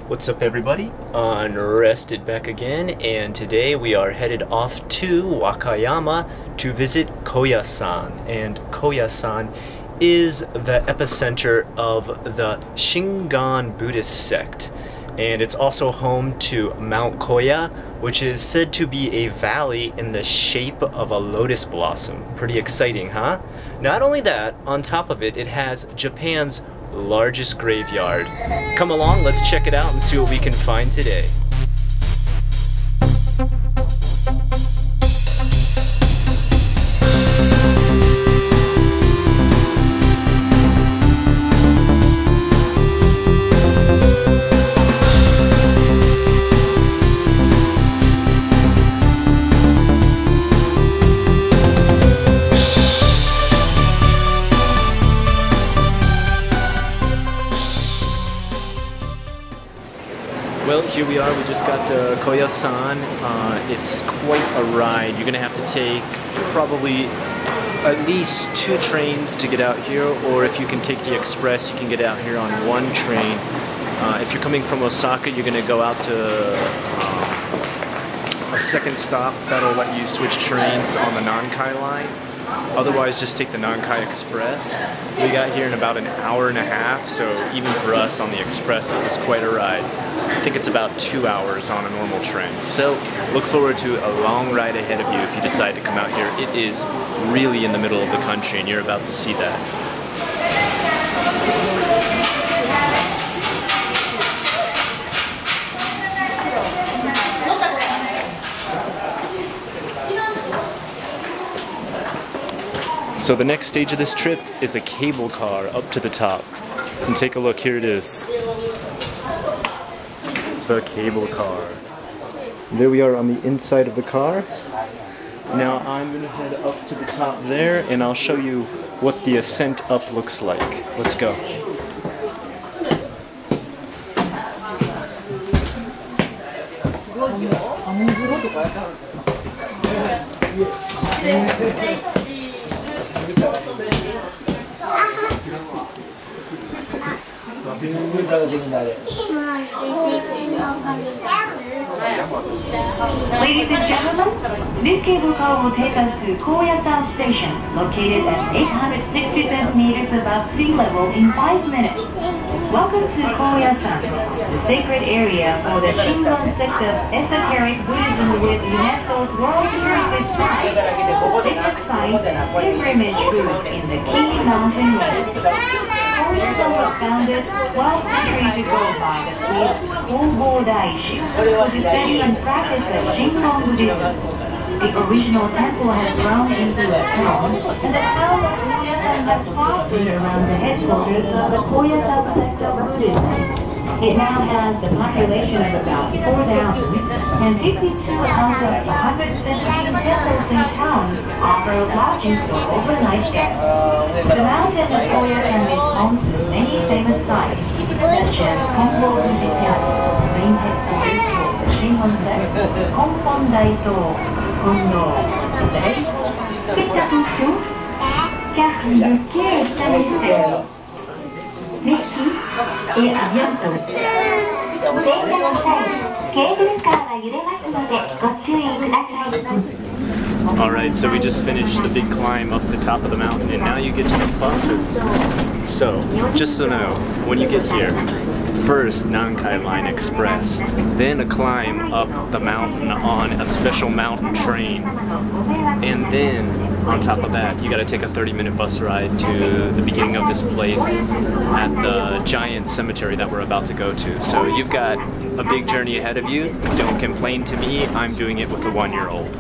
What's up everybody? Unrested back again, and today we are headed off to Wakayama to visit Koyasan. And Koyasan is the epicenter of the Shingon Buddhist sect. And it's also home to Mount Koya, which is said to be a valley in the shape of a lotus blossom. Pretty exciting, huh? Not only that, on top of it, it has Japan's largest graveyard. Come along, let's check it out and see what we can find today. Well, here we are. We just got to Koyasan. It's quite a ride. You're going to have to take probably at least 2 trains to get out here, or if you can take the express, you can get out here on 1 train. If you're coming from Osaka, you're going to go out to a second stop that'll let you switch trains on the Nankai line. Otherwise, just take the Nankai Express. We got here in about an hour and a half, so even for us on the Express, it was quite a ride. I think it's about 2 hours on a normal train. So look forward to a long ride ahead of you if you decide to come out here. It is really in the middle of the country, and you're about to see that. So the next stage of this trip is a cable car up to the top. And take a look, here it is. The cable car. There we are on the inside of the car. Now I'm going to head up to the top there and I'll show you what the ascent up looks like. Let's go. Ladies and gentlemen, this cable car will take us to Koyasan Station, located at 867 meters above sea level in 5 minutes. Welcome to Koyasan, the sacred area for the Shingon sect of esoteric Buddhism with UNESCO's World Heritage Site. Sacred site, pilgrimage route in the Key Mountain Range. Koyasan was founded 12 centuries ago by the priest Hobo Daishi, who descended and practiced the Shingon Buddhism. The original temple has grown into a town, and the town of Koyasan has prospered around the headquarters of the Koyasan sect of Buddhism. It now has a population of about 4,000, and 52 out of 117 temples in town offer lodging for overnight guests. The mountain of Koyasan is home to many famous sites, such as Kongo Buddhism, main headquarters for the Shingon sect, Konpon Daito, Kondo, Petite attention, car le quai est à l'extérieur. Merci et à bientôt. Alright, so we just finished the big climb up the top of the mountain, and now you get to the buses. So, just so you know, when you get here, first Nankai Line Express, then a climb up the mountain on a special mountain train, and then on top of that you gotta take a 30-minute bus ride to the beginning of this place at the giant cemetery that we're about to go to. So you've got a big journey ahead of you. Don't complain to me, I'm doing it with a 1-year-old.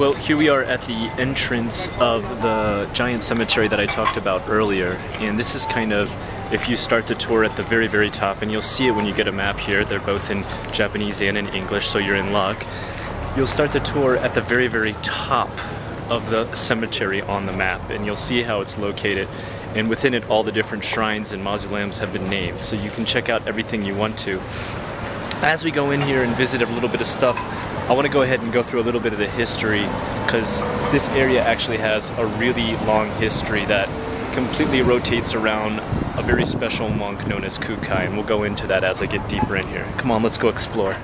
Well, here we are at the entrance of the giant cemetery that I talked about earlier, and this is kind of, if you start the tour at the very, very top, and you'll see it when you get a map here, they're both in Japanese and in English, so you're in luck. You'll start the tour at the very, very top of the cemetery on the map, and you'll see how it's located, and within it all the different shrines and mausoleums have been named, so you can check out everything you want to. As we go in here and visit a little bit of stuff, I want to go ahead and go through a little bit of the history, because this area actually has a really long history that completely rotates around a very special monk known as Kukai, and we'll go into that as I get deeper in here. Come on, let's go explore.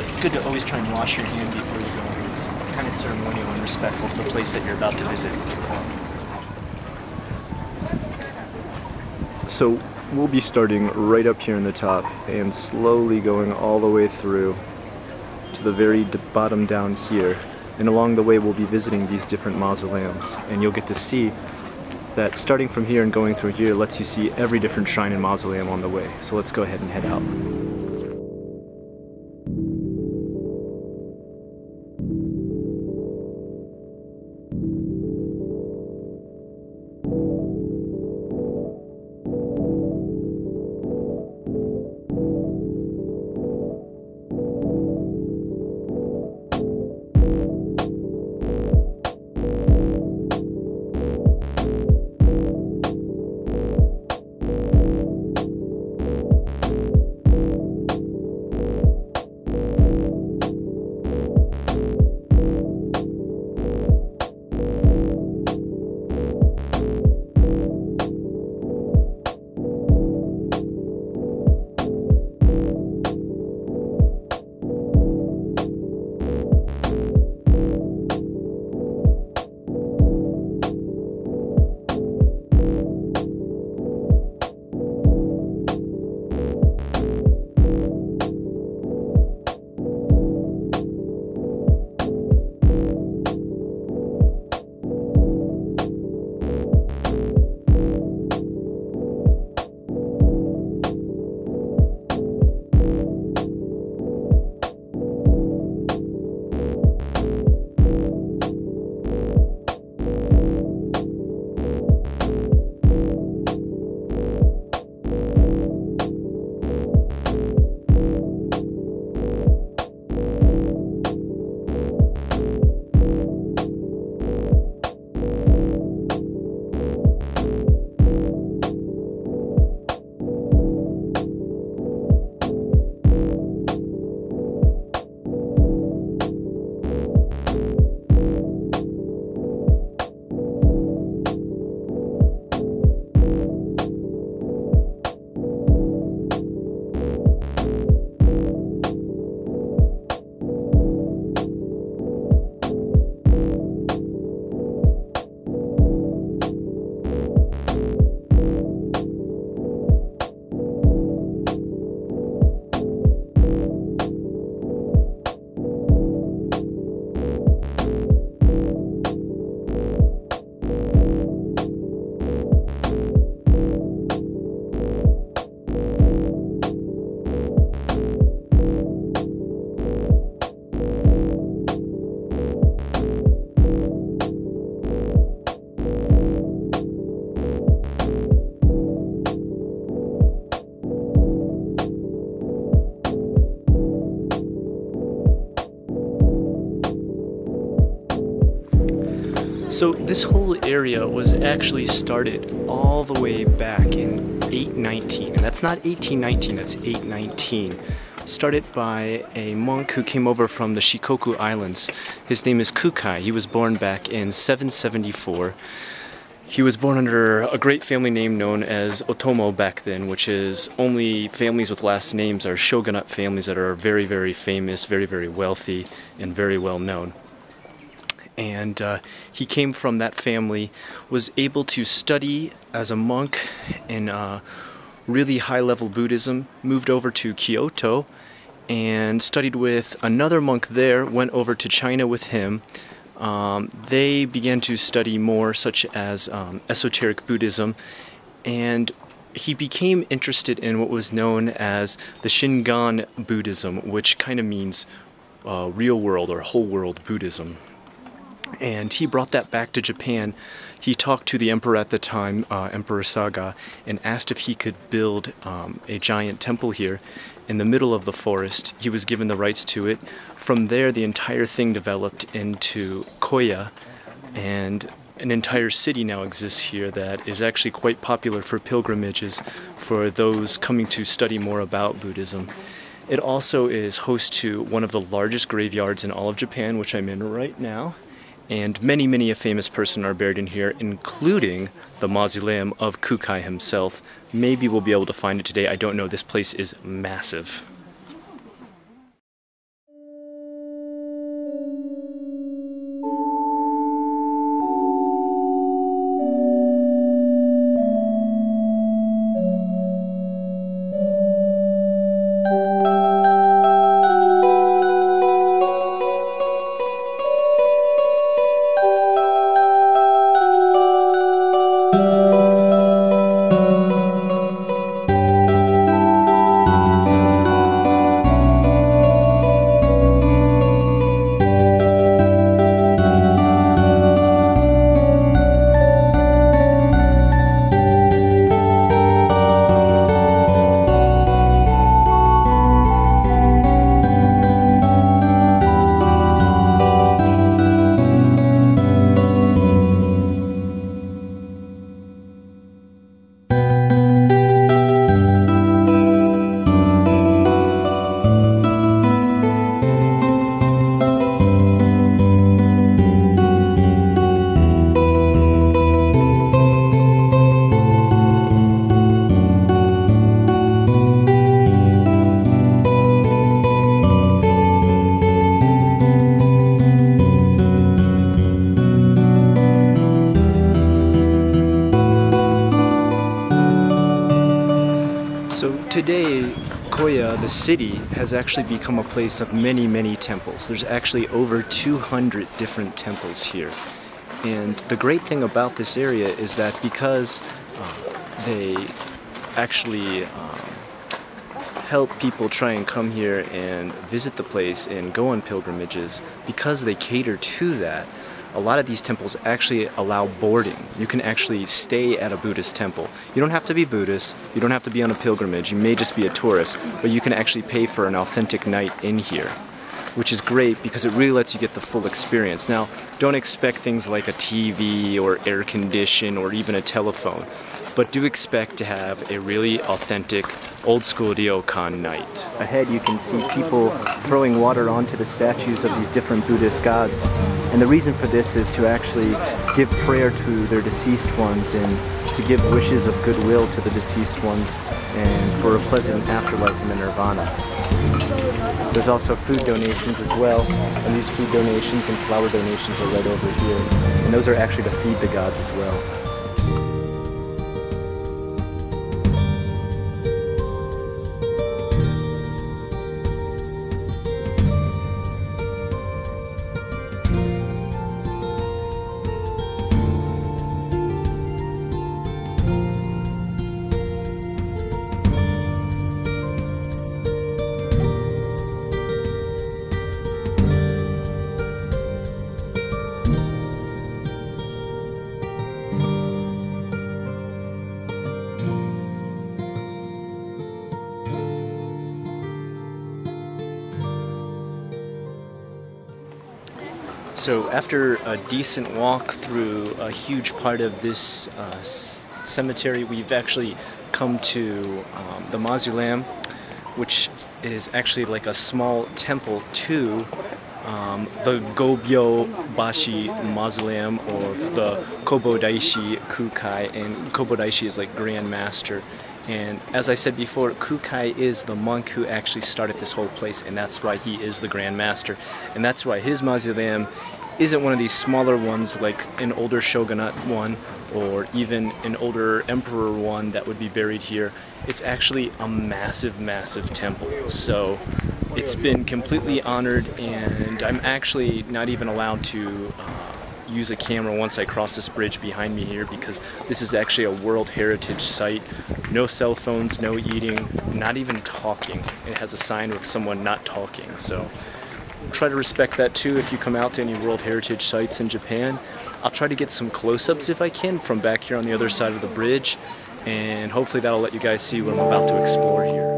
It's good to always try and wash your hand before you go in. It's kind of ceremonial and respectful to the place that you're about to visit. So we'll be starting right up here in the top and slowly going all the way through to the very bottom down here. And along the way we'll be visiting these different mausoleums, and you'll get to see that starting from here and going through here lets you see every different shrine and mausoleum on the way. So let's go ahead and head out. So this whole area was actually started all the way back in 819, and that's not 1819, that's 819. Started by a monk who came over from the Shikoku Islands. His name is Kukai. He was born back in 774. He was born under a great family name known as Otomo back then, which is only families with last names are shogunate families that are very, very famous, very, very wealthy, and very well known. And he came from that family, was able to study as a monk in really high-level Buddhism, moved over to Kyoto, and studied with another monk there, went over to China with him. They began to study more such as esoteric Buddhism, and he became interested in what was known as the Shingon Buddhism, which kind of means real world or whole world Buddhism. And he brought that back to Japan. He talked to the emperor at the time, Emperor Saga, and asked if he could build a giant temple here in the middle of the forest. He was given the rights to it. From there, the entire thing developed into Koya, and an entire city now exists here that is actually quite popular for pilgrimages for those coming to study more about Buddhism. It also is host to one of the largest graveyards in all of Japan, which I'm in right now. And many a famous person are buried in here, including the mausoleum of Kukai himself. Maybe we'll be able to find it today. I don't know. This place is massive. So today, Koya, the city, has actually become a place of many temples. There's actually over 200 different temples here. And the great thing about this area is that because they actually help people try and come here and visit the place and go on pilgrimages, because they cater to that, a lot of these temples actually allow boarding. You can actually stay at a Buddhist temple. You don't have to be Buddhist, you don't have to be on a pilgrimage, you may just be a tourist, but you can actually pay for an authentic night in here, which is great because it really lets you get the full experience. Now, don't expect things like a TV or air condition or even a telephone, but do expect to have a really authentic old school ryokan night. Ahead you can see people throwing water onto the statues of these different Buddhist gods. And the reason for this is to actually give prayer to their deceased ones and to give wishes of goodwill to the deceased ones and for a pleasant afterlife in the nirvana. There's also food donations as well, and these food donations and flower donations are right over here. And those are actually to feed the gods as well. So after a decent walk through a huge part of this cemetery, we've actually come to the mausoleum, which is actually like a small temple to the Gobyo Bashi mausoleum, or the Kobodaishi Kukai, and Kobodaishi is like Grand Master. And as I said before, Kukai is the monk who actually started this whole place, and that's why he is the Grand Master. And that's why his mausoleum isn't one of these smaller ones like an older shogunate one, or even an older emperor one that would be buried here. It's actually a massive, massive temple. So it's been completely honored, and I'm actually not even allowed to use a camera once I cross this bridge behind me here, because this is actually a World Heritage Site. No cell phones, no eating, not even talking. It has a sign with someone not talking. So try to respect that too if you come out to any World Heritage Sites in Japan. I'll try to get some close-ups if I can from back here on the other side of the bridge, and hopefully that'll let you guys see what I'm about to explore here.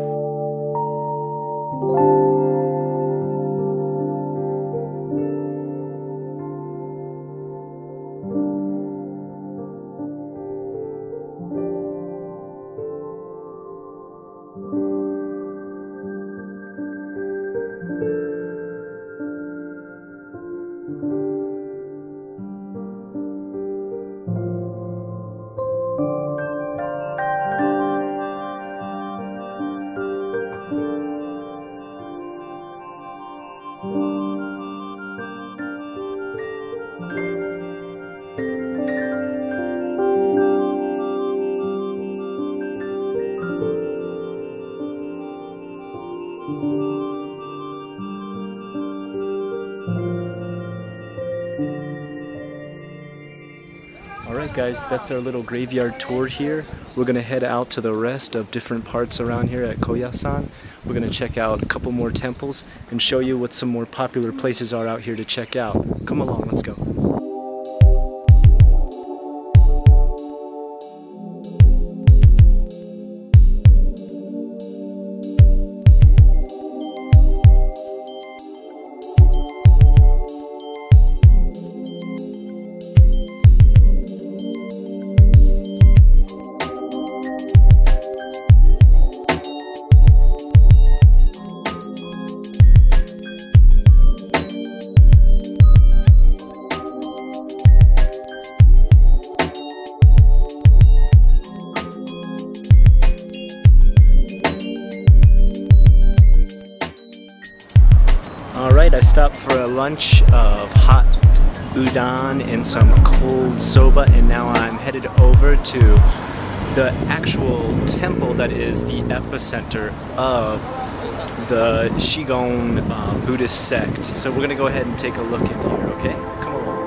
Alright guys, that's our little graveyard tour here. We're going to head out to the rest of different parts around here at Koyasan. We're going to check out a couple more temples and show you what some more popular places are out here to check out. Come along, let's go. Alright, I stopped for a lunch of hot udon and some cold soba, and now I'm headed over to the actual temple that is the epicenter of the Shingon Buddhist sect. So we're going to go ahead and take a look in here, okay? Come along.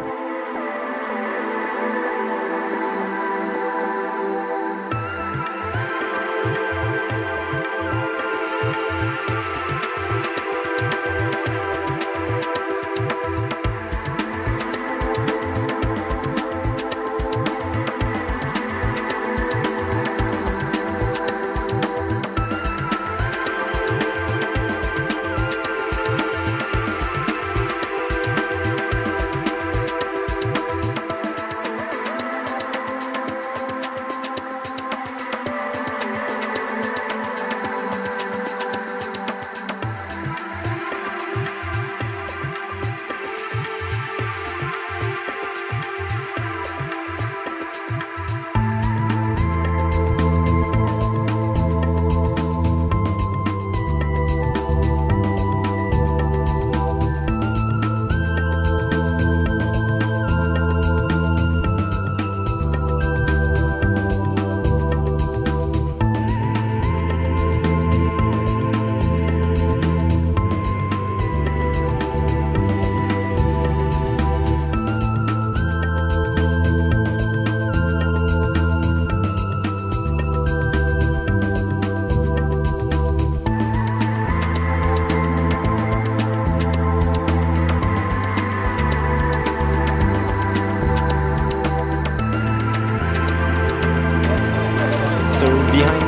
So behind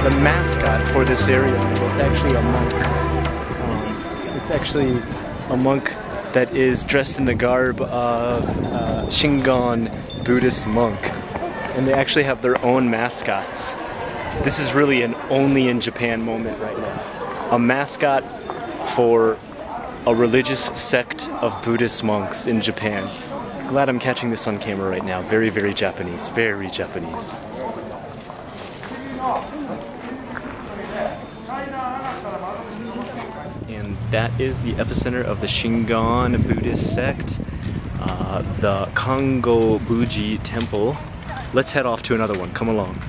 the mascot for this area is actually a monk. It's actually a monk that is dressed in the garb of Shingon Buddhist monk. And they actually have their own mascots. This is really an only in Japan moment right now. A mascot for a religious sect of Buddhist monks in Japan. Glad I'm catching this on camera right now. Very, very Japanese. Very Japanese. And that is the epicenter of the Shingon Buddhist sect. the Kongo Buji Temple. Let's head off to another one. Come along.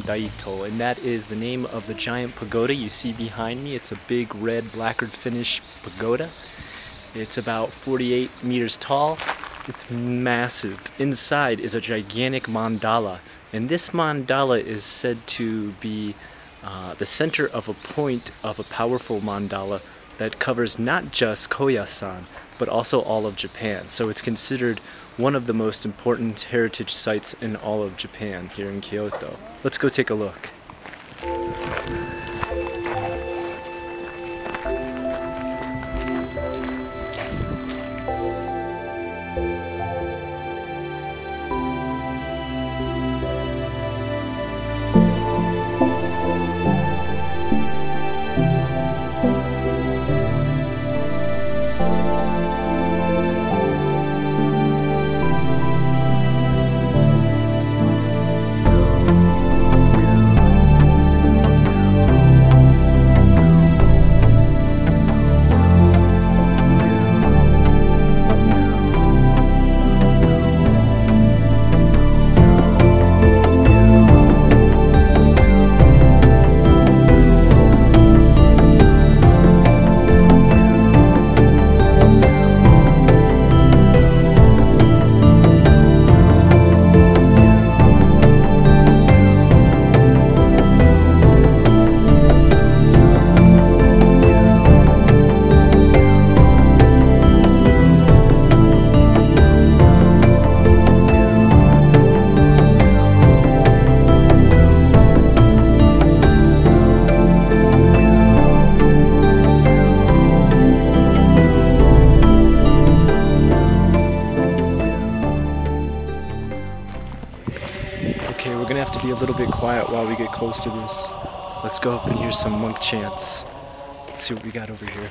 Daito, and that is the name of the giant pagoda you see behind me. It's a big red lacquered finish pagoda. It's about 48 meters tall. It's massive. Inside is a gigantic mandala, and this mandala is said to be the center of a point of a powerful mandala that covers not just Koyasan but also all of Japan. So it's considered one of the most important heritage sites in all of Japan here in Kyoto. Let's go take a look. Okay, we're gonna have to be a little bit quiet while we get close to this. Let's go up and hear some monk chants. Let's see what we got over here.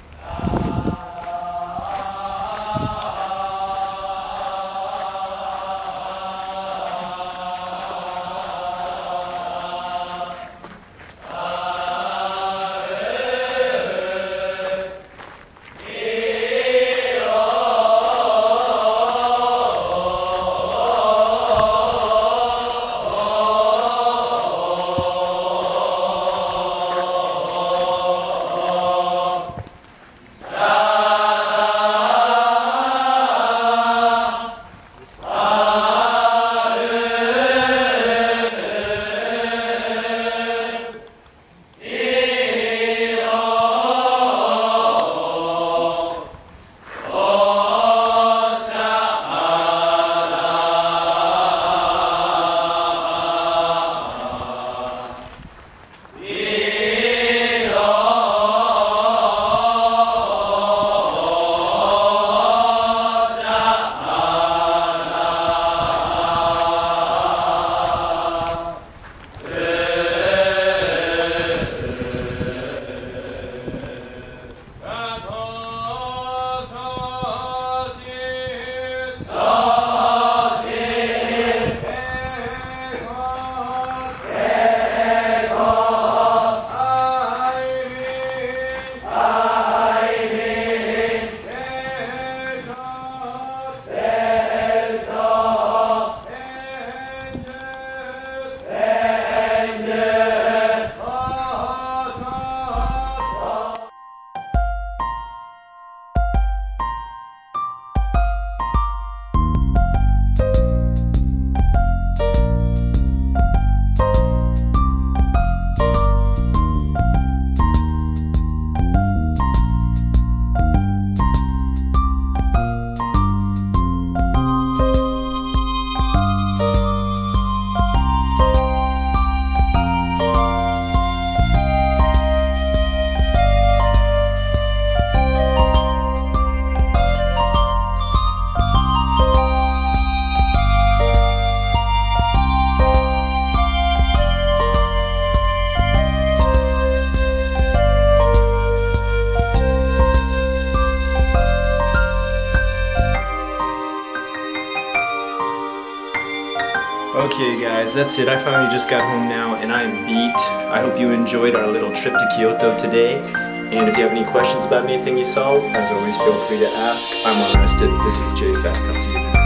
guys, that's it. I finally just got home now and I am beat. I hope you enjoyed our little trip to Kyoto today. And if you have any questions about anything you saw, as always, feel free to ask. I'm Unrested. This is JFAQ. I'll see you then.